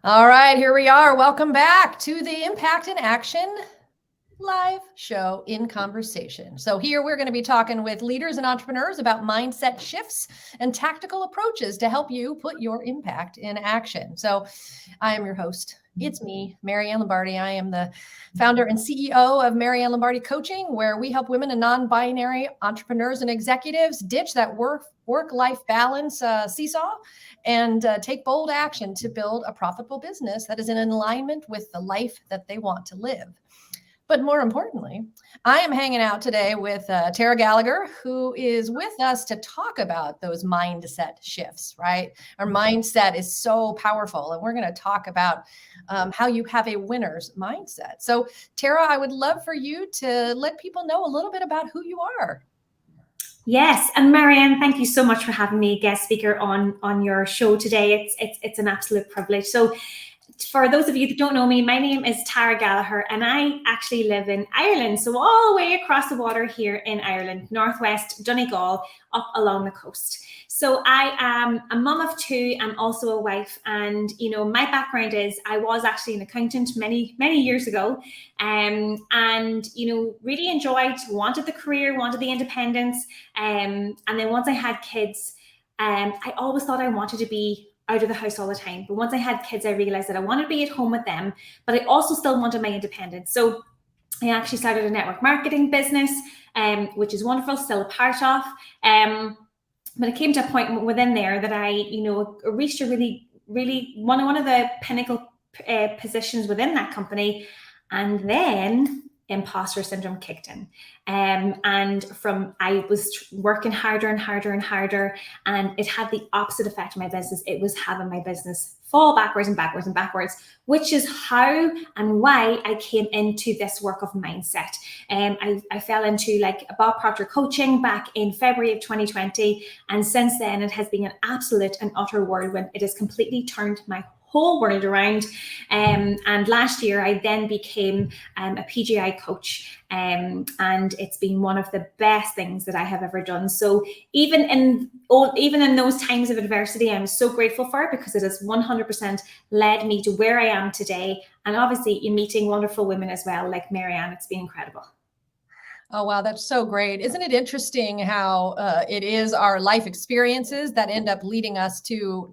All right, here we are. Welcome back to the Impact in Action live show in conversation. So here we're going to be talking with leaders and entrepreneurs about mindset shifts and tactical approaches to help you put your impact in action. So I am your host. It's me, Maryann Lombardi. I am the founder and CEO of Maryann Lombardi Coaching, where we help women and non-binary entrepreneurs and executives ditch that work-life balance seesaw and take bold action to build a profitable business that is in alignment with the life that they want to live. But more importantly, I am hanging out today with Tara Gallagher, who is with us to talk about those mindset shifts, right? Our mindset is so powerful, and we're going to talk about how you have a winner's mindset. So, Tara, I would love for you to let people know a little bit about who you are. Yes, and Maryann, thank you so much for having me guest speaker on your show today. It's an absolute privilege. So, for those of you that don't know me, my name is Tara Gallagher, and I actually live in Ireland. So all the way across the water here in Ireland, northwest Donegal, up along the coast. So I am a mum of two. I'm also a wife, and my background is I was actually an accountant many years ago, and really enjoyed, wanted the career, wanted the independence, and then once I had kids, I always thought I wanted to be out of the house all the time. But once I had kids, I realized that I wanted to be at home with them, but I also still wanted my independence. So I actually started a network marketing business, which is wonderful, still a part of. But it came to a point within there that I, reached a really one of the pinnacle positions within that company. And then imposter syndrome kicked in. And from I was working harder and harder and harder, and it had the opposite effect on my business. It was having my business fall backwards and backwards and backwards, which is how and why I came into this work of mindset. I fell into Bob Proctor coaching back in February of 2020. And since then, it has been an absolute and utter whirlwind. It has completely turned my whole world around. And last year, I then became a PGI coach. And it's been one of the best things that I have ever done. So even in those times of adversity, I'm so grateful for it, because it has 100% led me to where I am today. And obviously, you're meeting wonderful women as well, like Maryann. It's been incredible. Oh, wow. That's so great. Isn't it interesting how it is our life experiences that end up leading us to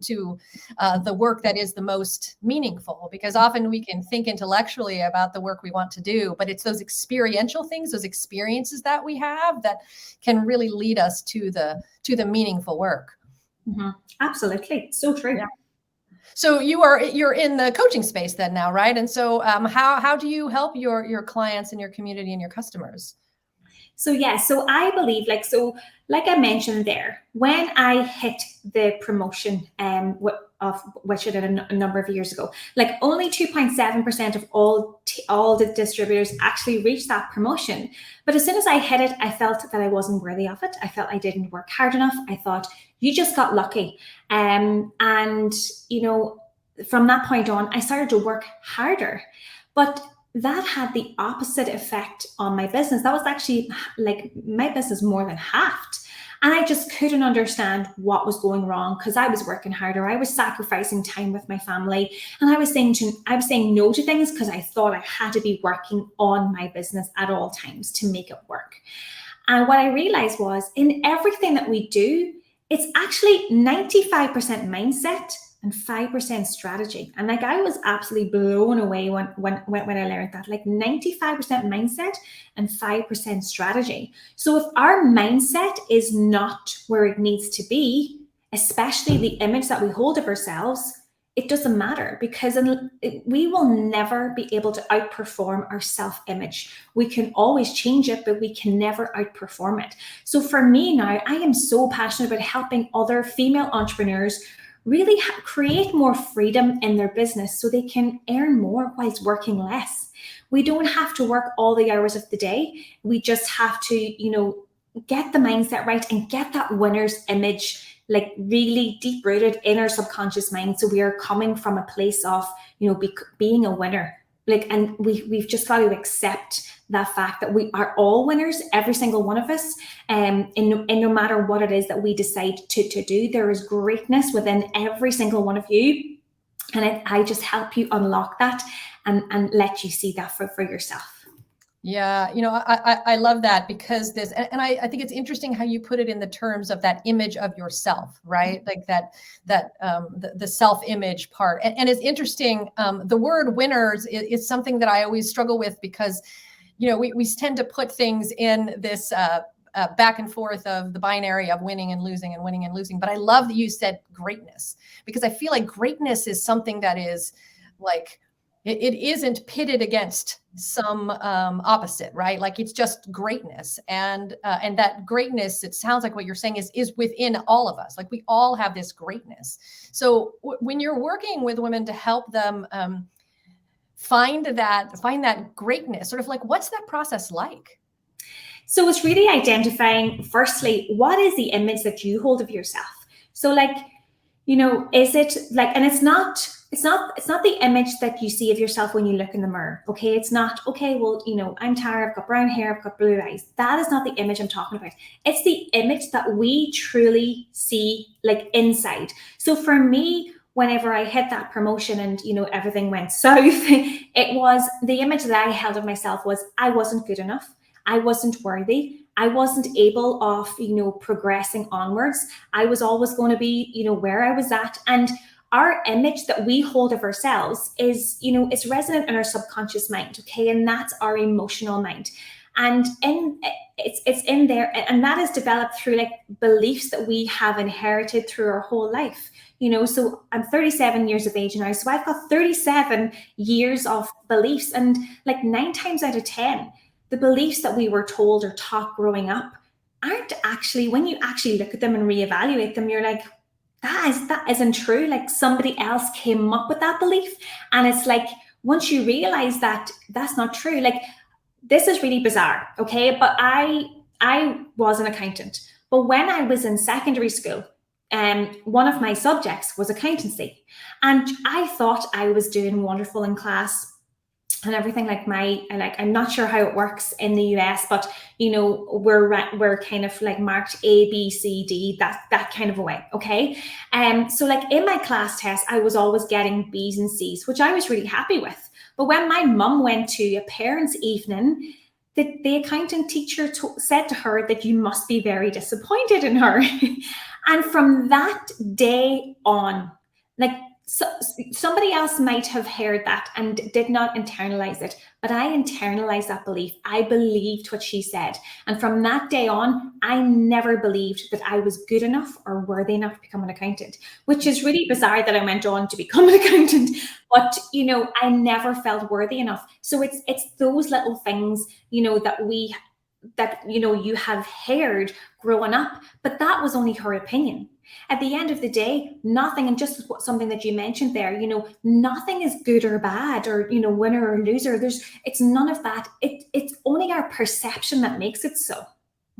the work that is the most meaningful? Because often we can think intellectually about the work we want to do, but it's those experiential things, those experiences that we have that can really lead us to the meaningful work. Mm-hmm. Absolutely. So true. Yeah. So you're in the coaching space then now, right? And so how do you help your clients and your community and your customers? So I believe, like I mentioned there, when I hit the promotion of which I did a number of years ago, only 2.7% of all the distributors actually reached that promotion. But as soon as I hit it, I felt that I wasn't worthy of it. I felt I didn't work hard enough. I thought, you just got lucky. And from that point on, I started to work harder. But that had the opposite effect on my business. That was actually my business more than halved. And I just couldn't understand what was going wrong, because I was working harder. I was sacrificing time with my family. And I was saying no to things because I thought I had to be working on my business at all times to make it work. And what I realized was, in everything that we do, it's actually 95% mindset and 5% strategy. And I was absolutely blown away when I learned that, 95% mindset and 5% strategy. So if our mindset is not where it needs to be, especially the image that we hold of ourselves, it doesn't matter, because we will never be able to outperform our self-image. We can always change it, but we can never outperform it. So for me now, I am so passionate about helping other female entrepreneurs really create more freedom in their business so they can earn more whilst working less. We don't have to work all the hours of the day. We just have to, get the mindset right and get that winner's image really deep rooted in our subconscious mind. So we are coming from a place of, being a winner. And we've just got to accept that fact that we are all winners, every single one of us, and no matter what it is that we decide to do, there is greatness within every single one of you. And I just help you unlock that and let you see that for yourself. Yeah, I love that, because this, and I think it's interesting how you put it in the terms of that image of yourself, right? Like the self-image part. And it's interesting. The word winners is something that I always struggle with, because, we tend to put things in this back and forth of the binary of winning and losing and winning and losing. But I love that you said greatness, because I feel like greatness is something that is like, it isn't pitted against some opposite, right? Like, it's just greatness, and that greatness, it sounds like what you're saying is within all of us. Like, we all have this greatness. So when you're working with women to help them find that greatness, sort of like, what's that process like? So it's really identifying, firstly, what is the image that you hold of yourself? So like, is it like, and it's not the image that you see of yourself when you look in the mirror. Okay. It's not, okay, well, I'm Tara, I've got brown hair, I've got blue eyes. That is not the image I'm talking about. It's the image that we truly see, like, inside. So for me, whenever I hit that promotion and, everything went south, it was the image that I held of myself was I wasn't good enough. I wasn't worthy. I wasn't able of, progressing onwards. I was always going to be, where I was at. And our image that we hold of ourselves is, it's resonant in our subconscious mind. Okay. And that's our emotional mind. And it's in there. And that is developed through like beliefs that we have inherited through our whole life. So I'm 37 years of age now. So I've got 37 years of beliefs, and like 9 times out of 10, the beliefs that we were told or taught growing up aren't actually, when you actually look at them and reevaluate them, you're like, that isn't true. Like, somebody else came up with that belief. And it's like, once you realize that that's not true, like, this is really bizarre. Okay. But I was an accountant. But when I was in secondary school, one of my subjects was accountancy. And I thought I was doing wonderful in class and everything. I'm not sure how it works in the US, but we're kind of like marked A, B, C, D, that kind of a way. Okay. So like in my class test, I was always getting B's and C's, which I was really happy with. But when my mum went to a parents' evening, the accounting teacher said to her that you must be very disappointed in her. And from that day on, like, so somebody else might have heard that and did not internalize it, but I internalized that belief. I believed what she said. And from that day on, I never believed that I was good enough or worthy enough to become an accountant, which is really bizarre that I went on to become an accountant. But, I never felt worthy enough. So it's those little things, that you have heard growing up, but that was only her opinion. At the end of the day, nothing, and just something that you mentioned there, nothing is good or bad or, winner or loser. It's none of that. It's only our perception that makes it so.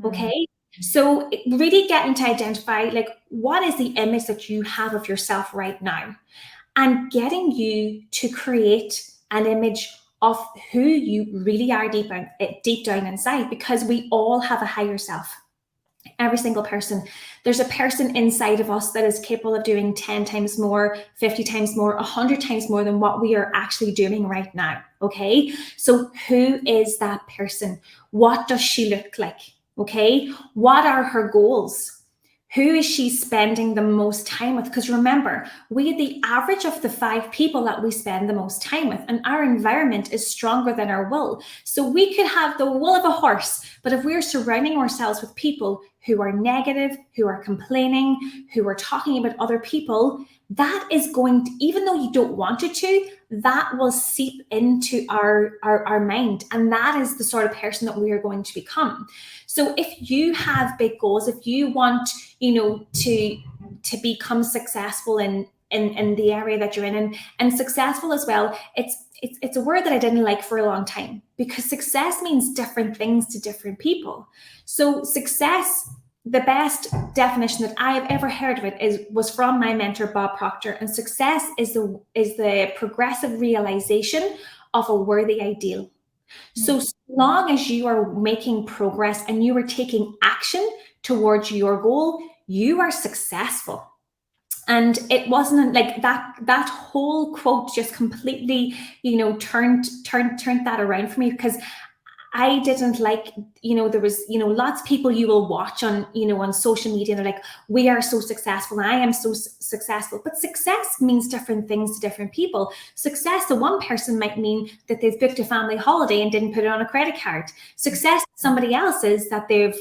Okay. So really getting to identify, like, what is the image that you have of yourself right now, and getting you to create an image of who you really are deep down inside, because we all have a higher self. Every single person. There's a person inside of us that is capable of doing 10 times more, 50 times more, 100 times more than what we are actually doing right now. Okay. So who is that person? What does she look like? Okay. What are her goals? Who is she spending the most time with? Because remember, we are the average of the 5 people that we spend the most time with, and our environment is stronger than our will. So we could have the will of a horse, but if we're surrounding ourselves with people who are negative, who are complaining, who are talking about other people, that is going to, even though you don't want it to, that will seep into our mind. And that is the sort of person that we are going to become. So if you have big goals, if you want, to become successful in the area that you're in, and successful as well, it's a word that I didn't like for a long time, because success means different things to different people. So success, the best definition that I have ever heard of it was from my mentor, Bob Proctor. And success is the progressive realization of a worthy ideal. So long as you are making progress and you are taking action towards your goal, you are successful. And it wasn't like that whole quote just completely, turned that around for me, because I didn't like, there was, lots of people you will watch on, on social media, and they're like, we are so successful, and I am so successful. But success means different things to different people. Success to one person might mean that they've booked a family holiday and didn't put it on a credit card. Success to somebody else is that they're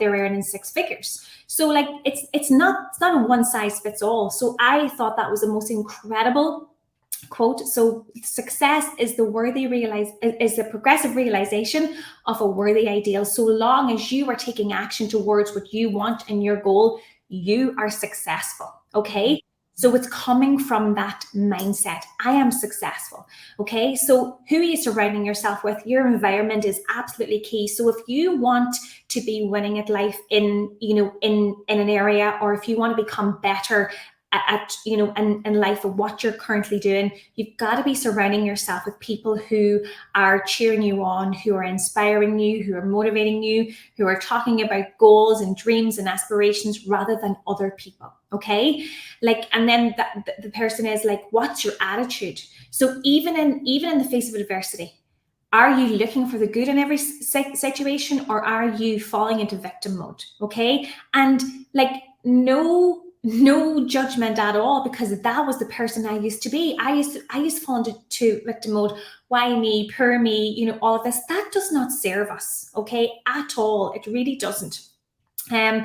earning six figures. So like, it's not a one size fits all. So I thought that was the most incredible quote. So success is the progressive realization of a worthy ideal. So long as you are taking action towards what you want and your goal, you are successful. Okay. So it's coming from that mindset. I am successful. Okay. So who are you surrounding yourself with? Your environment is absolutely key. So if you want to be winning at life in an area, or if you want to become better at in life of what you're currently doing, you've got to be surrounding yourself with people who are cheering you on, who are inspiring you, who are motivating you, who are talking about goals and dreams and aspirations rather than other people. Okay, like, and then the person is like, what's your attitude? So even in the face of adversity, are you looking for the good in every situation, or are you falling into victim mode? Okay, and like, no judgment at all, because that was the person I used to be. I used to fall into victim mode. Why me? Poor me? All of this. That does not serve us, okay, at all. It really doesn't. And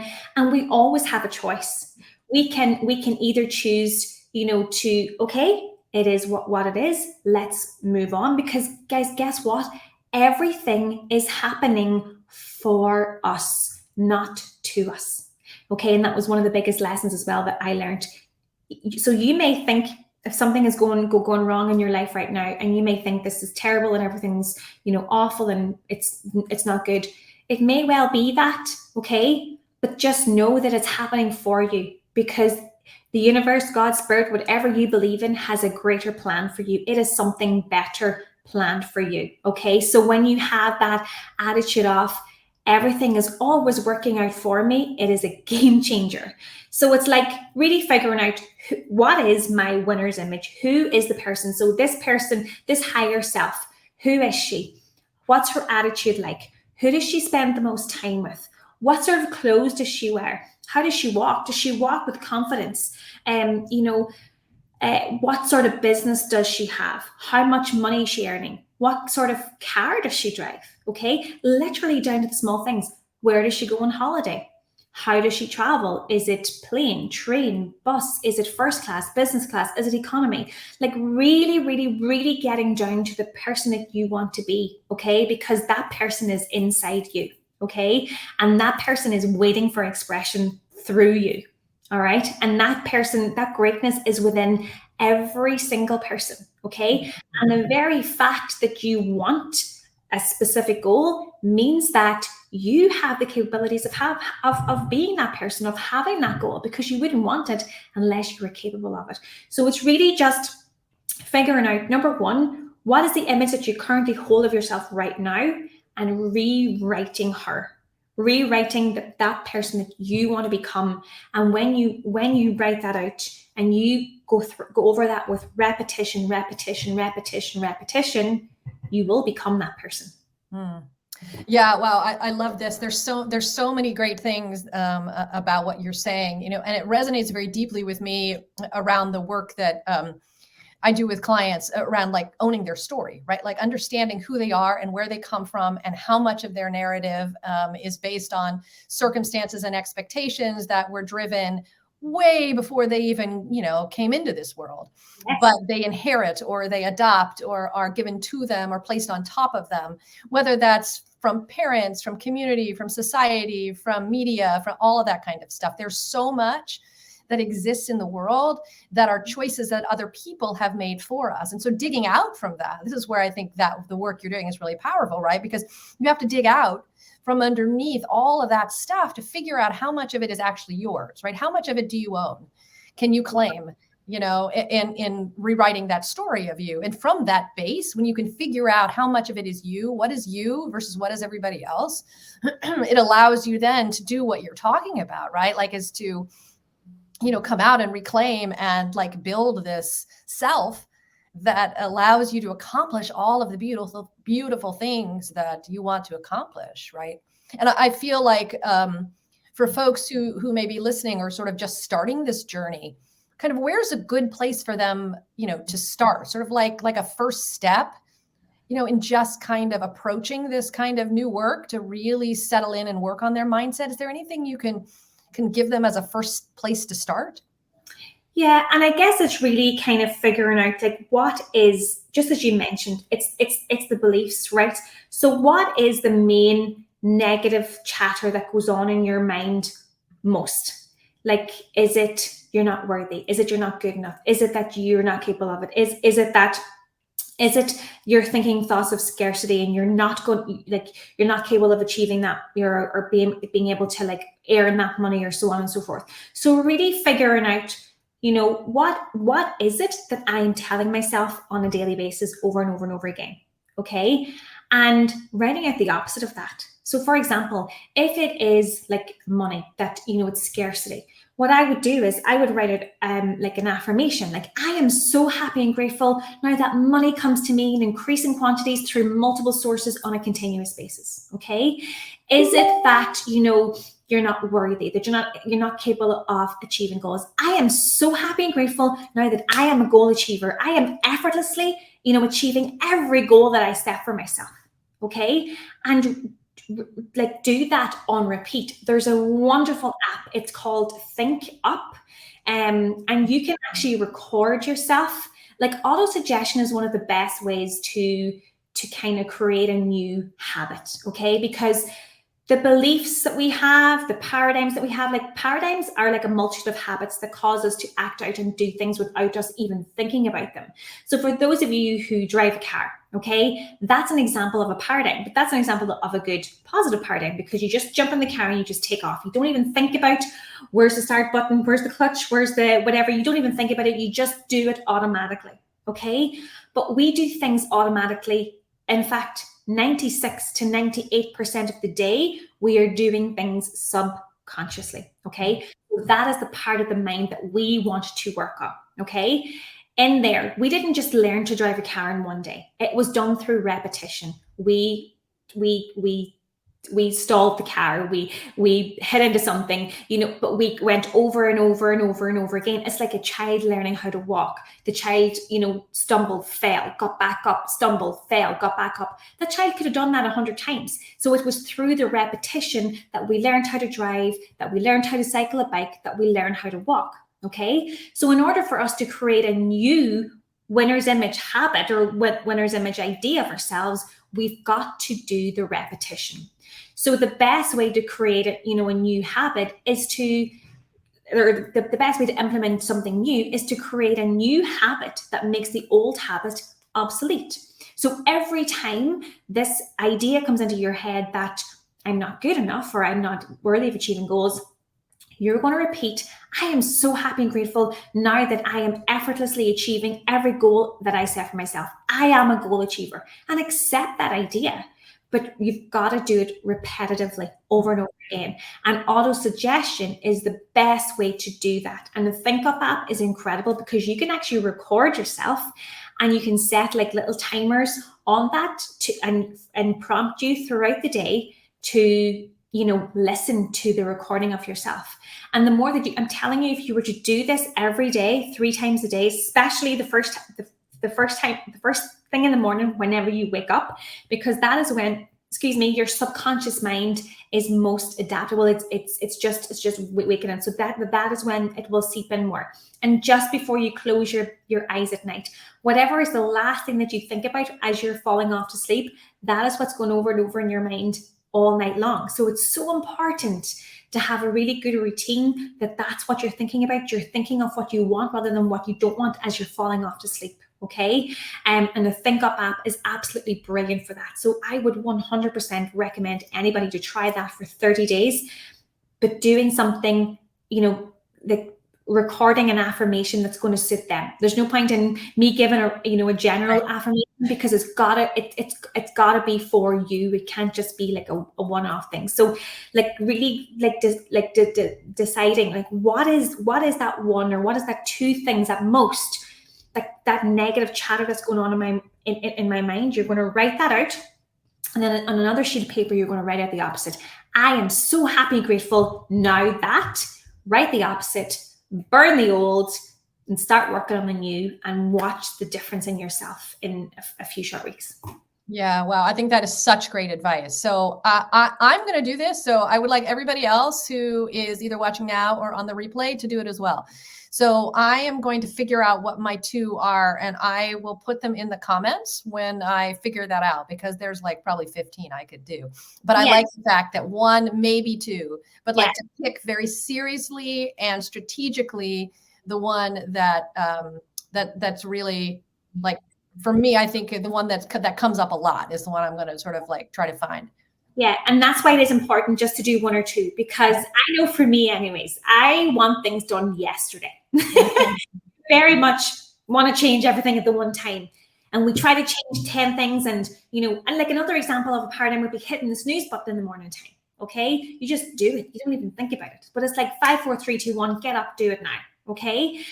we always have a choice. We can either choose, to, okay, it is what it is. Let's move on, because guys, guess what? Everything is happening for us, not to us. Okay, and that was one of the biggest lessons as well that I learned. So you may think, if something is going wrong in your life right now, and you may think this is terrible and everything's awful and it's not good, it may well be that, okay, but just know that it's happening for you, because the universe, God, spirit, whatever you believe in, has a greater plan for you. It is something better planned for you. Okay, so when you have that attitude of everything is always working out for me, it is a game changer. So it's like really figuring out what is my winner's image? Who is the person? So this person, this higher self, who is she? What's her attitude like? Who does she spend the most time with? What sort of clothes does she wear? How does she walk? Does she walk with confidence? What sort of business does she have? How much money is she earning? What sort of car does she drive? Okay, literally down to the small things. Where does she go on holiday? How does she travel? Is it plane, train, bus? Is it first class, business class? Is it economy? Like really, really, really getting down to the person that you want to be, okay? Because that person is inside you, okay? And that person is waiting for expression through you. All right. And that person, that greatness is within every single person. Okay. And the very fact that you want a specific goal means that you have the capabilities of being that person, of having that goal, because you wouldn't want it unless you were capable of it. So it's really just figuring out, number one, what is the image that you currently hold of yourself right now, and rewriting that person that you want to become. And when you write that out and you go over that with repetition, you will become that person. Yeah, wow, I love this. There's so many great things about what you're saying, and it resonates very deeply with me around the work that I do with clients around like owning their story, right? Like understanding who they are and where they come from, and how much of their narrative is based on circumstances and expectations that were driven way before they even, came into this world. Yes. But they inherit, or they adopt, or are given to them, or placed on top of them, whether that's from parents, from community, from society, from media, from all of that kind of stuff. There's so much that exists in the world that are choices that other people have made for us. And so digging out from that, this is where I think that the work you're doing is really powerful, right? Because you have to dig out from underneath all of that stuff to figure out how much of it is actually yours, right? How much of it do you own? Can you claim, in rewriting that story of you? And from that base, when you can figure out how much of it is you, what is you versus what is everybody else, it allows you then to do what you're talking about, right? Like is to come out and reclaim and like build this self that allows you to accomplish all of the beautiful, beautiful things that you want to accomplish, right? And I feel like for folks who may be listening or sort of just starting this journey, kind of where's a good place for them, to start, sort of like a first step, in just kind of approaching this kind of new work to really settle in and work on their mindset? Is there anything you can give them as a first place to start? Yeah, and I guess it's really kind of figuring out like what is, just as you mentioned, it's the beliefs, right? So what is the main negative chatter that goes on in your mind most? Like, is it you're not worthy? Is it you're not good enough? Is it that you're not capable of it? Is it you're thinking thoughts of scarcity and you're not capable of achieving that, or being able to like earn that money, or so on and so forth. So really figuring out, what is it that I'm telling myself on a daily basis over and over and over again? Okay. And writing out the opposite of that. So for example, if it is like money, that, it's scarcity, what I would do is I would write it like an affirmation, like I am so happy and grateful now that money comes to me in increasing quantities through multiple sources on a continuous basis. Okay. Is it that, you're not worthy, that you're not capable of achieving goals? I am so happy and grateful now that I am a goal achiever. I am effortlessly, achieving every goal that I set for myself. Okay. And like do that on repeat. There's a wonderful app. It's called Think Up. And you can actually record yourself. Like auto suggestion is one of the best ways to kind of create a new habit. Okay. Because the beliefs that we have, the paradigms that we have, like paradigms are like a multitude of habits that cause us to act out and do things without us even thinking about them. So for those of you who drive a car, okay, that's an example of a paradigm, but that's an example of a good positive paradigm, because you just jump in the car and you just take off. You don't even think about where's the start button, where's the clutch, where's the whatever. You don't even think about it. You just do it automatically. Okay. But we do things automatically. In fact, 96 to 98% of the day, we are doing things subconsciously. Okay. So that is the part of the mind that we want to work on. Okay. In there, we didn't just learn to drive a car in one day. It was done through repetition. We stalled the car, we hit into something, but we went over and over and over and over again. It's like a child learning how to walk. The child, stumbled, fell, got back up, stumbled, fell, got back up. The child could have done that 100 times. So it was through the repetition that we learned how to drive, that we learned how to cycle a bike, that we learned how to walk. Okay. So in order for us to create a new winner's image habit or winner's image idea of ourselves, we've got to do the repetition. So the best way to create a new habit is the best way to implement something new is to create a new habit that makes the old habit obsolete. So every time this idea comes into your head that I'm not good enough or I'm not worthy of achieving goals, you're going to repeat, I am so happy and grateful now that I am effortlessly achieving every goal that I set for myself. I am a goal achiever, and accept that idea. But you've got to do it repetitively over and over again. And auto suggestion is the best way to do that. And the Think Up app is incredible because you can actually record yourself and you can set like little timers on that and prompt you throughout the day to listen to the recording of yourself. And the more that I'm telling you, if you were to do this every day, 3 times a day, especially the first thing in the morning, whenever you wake up, because that is when, your subconscious mind is most adaptable. It's just waking up. So that is when it will seep in more. And just before you close your eyes at night, whatever is the last thing that you think about as you're falling off to sleep, that is what's going over and over in your mind all night long. So it's so important to have a really good routine that's what you're thinking about. You're thinking of what you want rather than what you don't want as you're falling off to sleep. Okay. And the Think Up app is absolutely brilliant for that. So I would 100% recommend anybody to try that for 30 days, but doing something, like recording an affirmation that's going to suit them. There's no point in me giving a general affirmation, because it's gotta be for you. It can't just be like a one-off thing. So like really deciding like what is that one, or what is that two things at most, like that negative chatter that's going on in my mind. You're going to write that out, and then on another sheet of paper you're going to write out the opposite. I am so happy, grateful now that. Write the opposite. Burn the old and start working on the new, and watch the difference in yourself in a few short weeks. Yeah, wow. I think that is such great advice. So I'm going to do this. So I would like everybody else who is either watching now or on the replay to do it as well. So I am going to figure out what my two are, and I will put them in the comments when I figure that out, because there's like probably 15 I could do. But I like the fact that one, maybe two, but like to pick very seriously and strategically the one that that's really like, for me, I think the one that comes up a lot is the one I'm going to sort of like try to find. Yeah. And that's why it is important just to do one or two, because I know for me anyways, I want things done yesterday. Very much want to change everything at the one time. And we try to change 10 things. And, and like another example of a paradigm would be hitting the snooze button in the morning time. Okay. You just do it. You don't even think about it. But it's like 5, 4, 3, 2, 1, get up, do it now. Okay.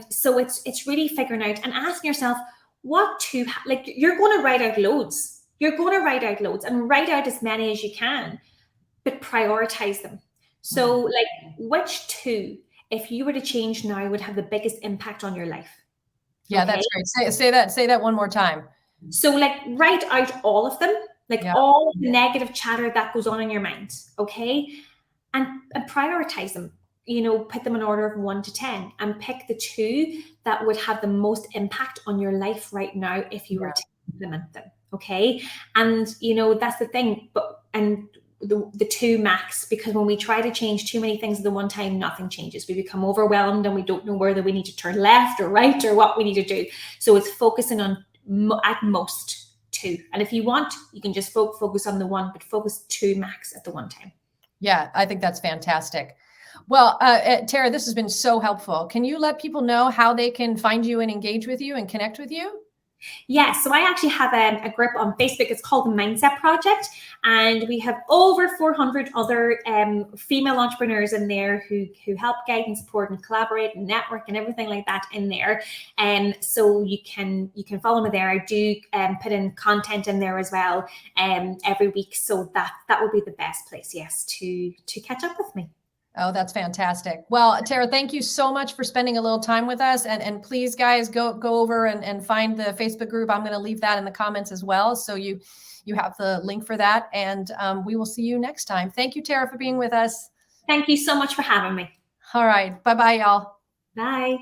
So it's really figuring out and asking yourself, you're going to write out loads. You're going to write out loads, and write out as many as you can, but prioritize them. So like, which two, if you were to change now, would have the biggest impact on your life? Yeah, okay? That's great. Say that one more time. So like, write out all of them, like all the negative chatter that goes on in your mind. Okay. And prioritize them. Put them in order of 1 to 10, and pick the two that would have the most impact on your life right now if you were to implement them. Okay. And, that's the thing, and the two max, because when we try to change too many things at the one time, nothing changes. We become overwhelmed and we don't know whether we need to turn left or right or what we need to do. So it's focusing on at most 2. And if you want, you can just focus on the 1, but focus 2 max at the one time. Yeah, I think that's fantastic. Well, Tara, this has been so helpful. Can you let people know how they can find you and engage with you and connect with you? Yeah, so I actually have a group on Facebook. It's called the Mindset Project, and we have over 400 other female entrepreneurs in there who help guide and support and collaborate and network and everything like that in there. So you can follow me there. I do put in content in there as well every week, so that would be the best place, yes, to catch up with me. Oh, that's fantastic. Well, Tara, thank you so much for spending a little time with us. And please, guys, go over and find the Facebook group. I'm going to leave that in the comments as well, so you have the link for that. And we will see you next time. Thank you, Tara, for being with us. Thank you so much for having me. All right. Bye-bye, y'all. Bye.